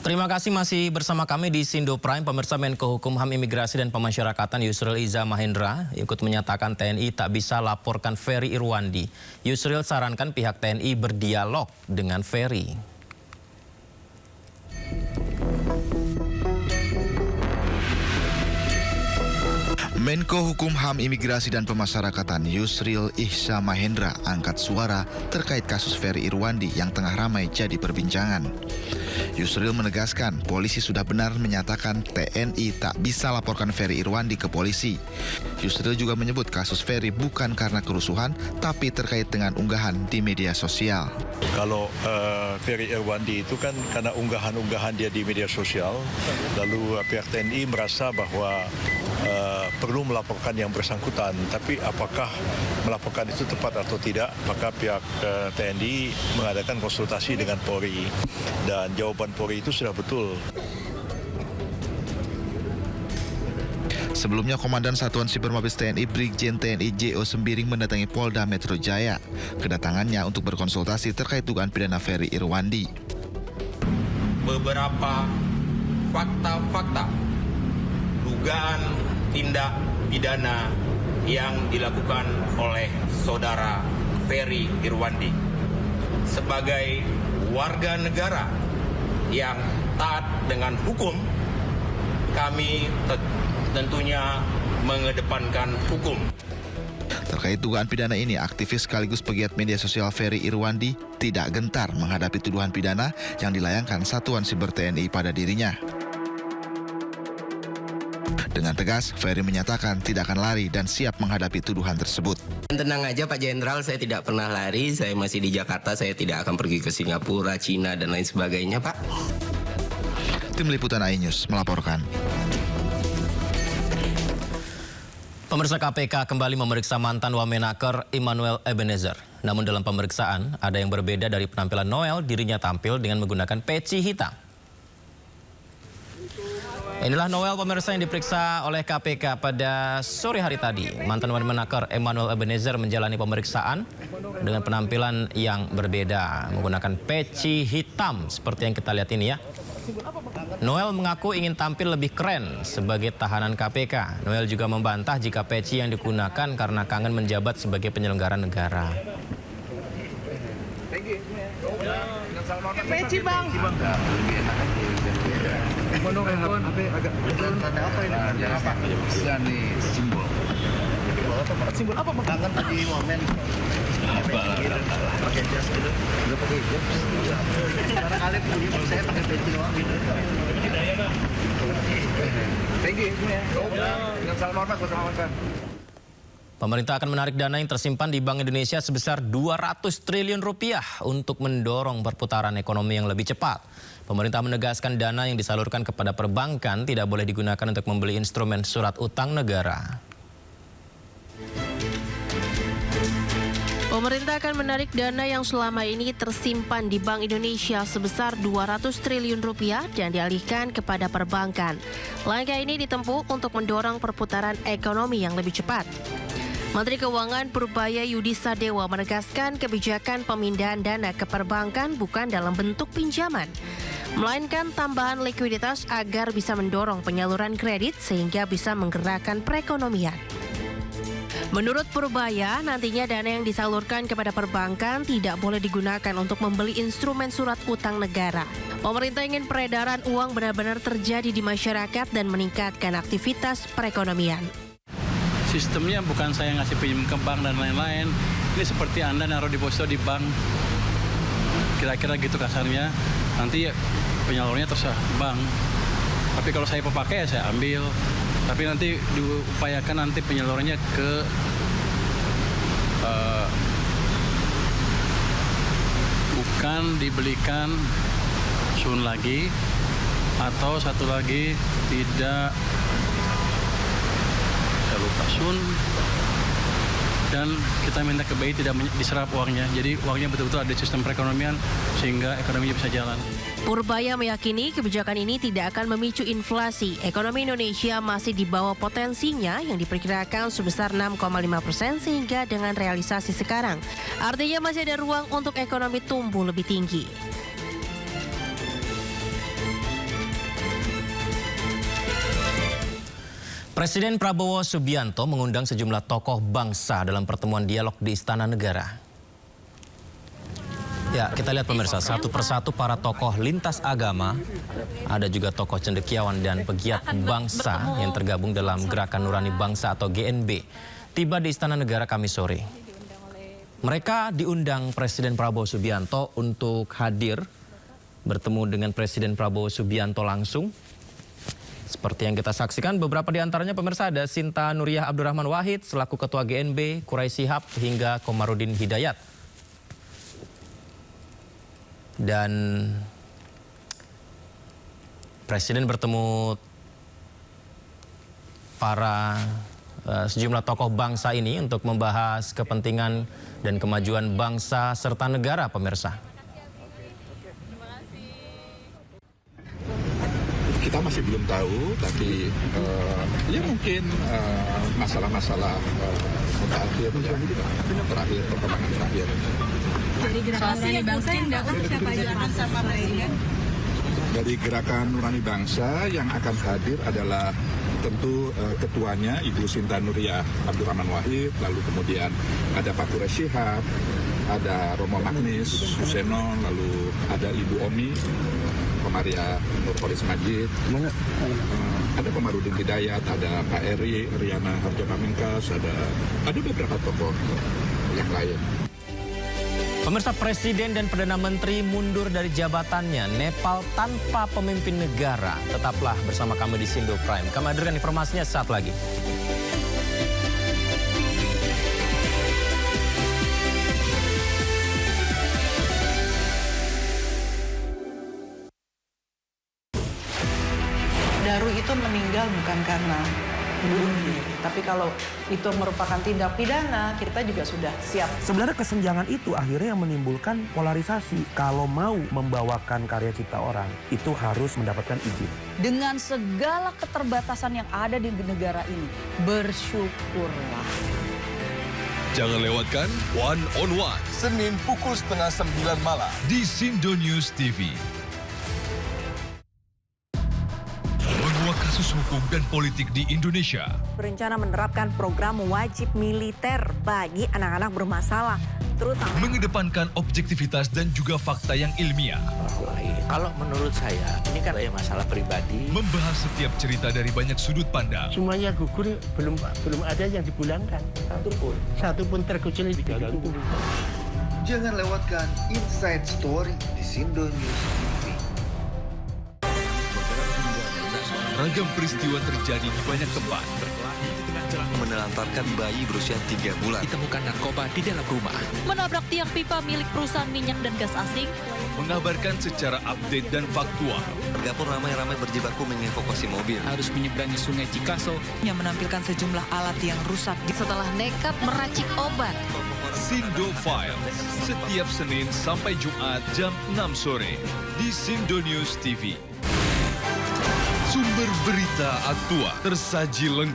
Terima kasih masih bersama kami di Sindo Prime. Pemirsa, Menko Hukum HAM Imigrasi dan Pemasyarakatan Yusril Iza Mahendra ikut menyatakan TNI tak bisa laporkan Ferry Irwandi. Yusril sarankan pihak TNI berdialog dengan Ferry. Menko Hukum HAM Imigrasi dan Pemasyarakatan Yusril Iza Mahendra angkat suara terkait kasus Ferry Irwandi yang tengah ramai jadi perbincangan. Yusril menegaskan polisi sudah benar menyatakan TNI tak bisa laporkan Ferry Irwandi ke polisi. Yusril juga menyebut kasus Ferry bukan karena kerusuhan, tapi terkait dengan unggahan di media sosial. Kalau Ferry Irwandi itu kan karena unggahan-unggahan dia di media sosial, lalu pihak TNI merasa bahwa perlu melaporkan yang bersangkutan, tapi apakah melaporkan itu tepat atau tidak, maka pihak TNI mengadakan konsultasi dengan Polri dan jawaban Polri itu sudah betul. Sebelumnya, Komandan Satuan Siber Mabes TNI Brigjen TNI J.O. Sembiring mendatangi Polda Metro Jaya. Kedatangannya untuk berkonsultasi terkait dugaan pidana Ferry Irwandi. Beberapa fakta-fakta dugaan tindak pidana yang dilakukan oleh saudara Ferry Irwandi sebagai warga negara yang taat dengan hukum. Kami tentunya mengedepankan hukum. Terkait dugaan pidana ini, aktivis sekaligus pegiat media sosial Ferry Irwandi tidak gentar menghadapi tuduhan pidana yang dilayangkan Satuan Siber TNI pada dirinya. Dengan tegas, Ferry menyatakan tidak akan lari dan siap menghadapi tuduhan tersebut. Tenang aja Pak Jenderal, saya tidak pernah lari, saya masih di Jakarta, saya tidak akan pergi ke Singapura, Cina, dan lain sebagainya, Pak. Tim Liputan iNews melaporkan. Pemirsa, KPK kembali memeriksa mantan Wamenaker Emmanuel Ebenezer. Namun dalam pemeriksaan, ada yang berbeda dari penampilan Noel. Dirinya tampil dengan menggunakan peci hitam. Inilah Noel, pemirsa, yang diperiksa oleh KPK pada sore hari tadi. Mantan Wamenaker Emmanuel Ebenezer menjalani pemeriksaan dengan penampilan yang berbeda, menggunakan peci hitam seperti yang kita lihat ini ya. Noel mengaku ingin tampil lebih keren sebagai tahanan KPK. Noel juga membantah jika peci yang digunakan karena kangen menjabat sebagai penyelenggara negara. Peci bang. Simbol apa bang? Kangen tadi momen. Pakai jas gitu. Udah pakai jas. Karena kali saya pakai peci doang gitu. Thank you ya. Dengan salam hormat buat teman-teman. Pemerintah akan menarik dana yang tersimpan di Bank Indonesia sebesar 200 triliun rupiah untuk mendorong perputaran ekonomi yang lebih cepat. Pemerintah menegaskan dana yang disalurkan kepada perbankan tidak boleh digunakan untuk membeli instrumen surat utang negara. Pemerintah akan menarik dana yang selama ini tersimpan di Bank Indonesia sebesar 200 triliun rupiah dan dialihkan kepada perbankan. Langkah ini ditempuh untuk mendorong perputaran ekonomi yang lebih cepat. Menteri Keuangan Purbaya Yudi Sadewa menegaskan kebijakan pemindahan dana ke perbankan bukan dalam bentuk pinjaman, melainkan tambahan likuiditas agar bisa mendorong penyaluran kredit sehingga bisa menggerakkan perekonomian. Menurut Purbaya, nantinya dana yang disalurkan kepada perbankan tidak boleh digunakan untuk membeli instrumen surat utang negara. Pemerintah ingin peredaran uang benar-benar terjadi di masyarakat dan meningkatkan aktivitas perekonomian. Sistemnya bukan saya ngasih pinjam ke bank dan lain-lain. Ini seperti Anda naruh deposito di bank. Kira-kira gitu kasarnya. Nanti penyalurnya terserah bank. Tapi kalau saya pakai ya saya ambil. Tapi nanti diupayakan nanti penyalurannya ke bukan dibelikan sun lagi, atau satu lagi tidak, saya lupa, sun, dan kita minta ke BI tidak diserap uangnya. Jadi uangnya betul-betul ada di sistem perekonomian sehingga ekonominya bisa jalan. Purbaya meyakini kebijakan ini tidak akan memicu inflasi. Ekonomi Indonesia masih di bawah potensinya yang diperkirakan sebesar 6,5% sehingga dengan realisasi sekarang, artinya masih ada ruang untuk ekonomi tumbuh lebih tinggi. Presiden Prabowo Subianto mengundang sejumlah tokoh bangsa dalam pertemuan dialog di Istana Negara. Ya, kita lihat pemirsa, satu persatu para tokoh lintas agama, ada juga tokoh cendekiawan dan pegiat bangsa yang tergabung dalam Gerakan Nurani Bangsa atau GNB, tiba di Istana Negara Kamis sore. Mereka diundang Presiden Prabowo Subianto untuk hadir bertemu dengan Presiden Prabowo Subianto langsung. Seperti yang kita saksikan, beberapa di antaranya pemirsa ada Sinta Nuriyah Abdurrahman Wahid selaku Ketua GNB, Quraisy Shihab hingga Komarudin Hidayat. Dan Presiden bertemu para sejumlah tokoh bangsa ini untuk membahas kepentingan dan kemajuan bangsa serta negara, pemirsa. Kita masih belum tahu, tapi ya mungkin masalah-masalah mutakhir ya, terakhir, perkembangan terakhir. Dari Gerakan Nurani Bangsa yang datang siapa aja sama Presiden? Dari Gerakan Nurani Bangsa yang akan hadir adalah tentu ketuanya Ibu Sinta Nuriyah Abdurrahman Wahid, lalu kemudian ada Pak Quraisy Shihab, ada Romo Magnis Suseno, lalu ada Ibu Omi Komaria Nurholis Majid, ada Komarudin Hidayat, ada Pak Eri, Riana Harjamamengkas, ada beberapa tokoh yang lain. Pemirsa, Presiden dan Perdana Menteri mundur dari jabatannya. Nepal tanpa pemimpin negara. Tetaplah bersama kami di Sindo Prime. Kami hadirkan informasinya saat lagi. Daru itu meninggal bukan karena bunuh diri, tapi kalau itu merupakan tindak pidana, kita juga sudah siap. Sebenarnya kesenjangan itu akhirnya yang menimbulkan polarisasi. Kalau mau membawakan karya cipta orang, itu harus mendapatkan izin. Dengan segala keterbatasan yang ada di negara ini, bersyukurlah. Jangan lewatkan One on One, Senin pukul 8:30 malam di Sindo News TV. Menguak kasus hukum dan politik di Indonesia. Berencana menerapkan program wajib militer bagi anak-anak bermasalah, terutama Mengedepankan objektivitas dan juga fakta yang ilmiah. Kalau menurut saya, ini kan masalah pribadi. Membahas setiap cerita dari banyak sudut pandang. Semuanya gugur, belum ada yang dipulangkan. Satu pun terkucil diganggu. Jangan lewatkan Inside Story di Sindo News TV. Ragam peristiwa terjadi di banyak tempat. Menelantarkan bayi berusia 3 bulan. Ditemukan narkoba di dalam rumah. Menabrak tiang pipa milik perusahaan minyak dan gas asing. Mengabarkan secara update dan faktual. Warga pun ramai-ramai berjibaku mengevakuasi mobil. Harus menyeberangi sungai Cikaso. Yang menampilkan sejumlah alat yang rusak. Setelah nekat meracik obat. Sindo Files. Setiap Senin sampai Jumat jam 6 sore. Di Sindo News TV. Sumber berita aktual tersaji lengkap.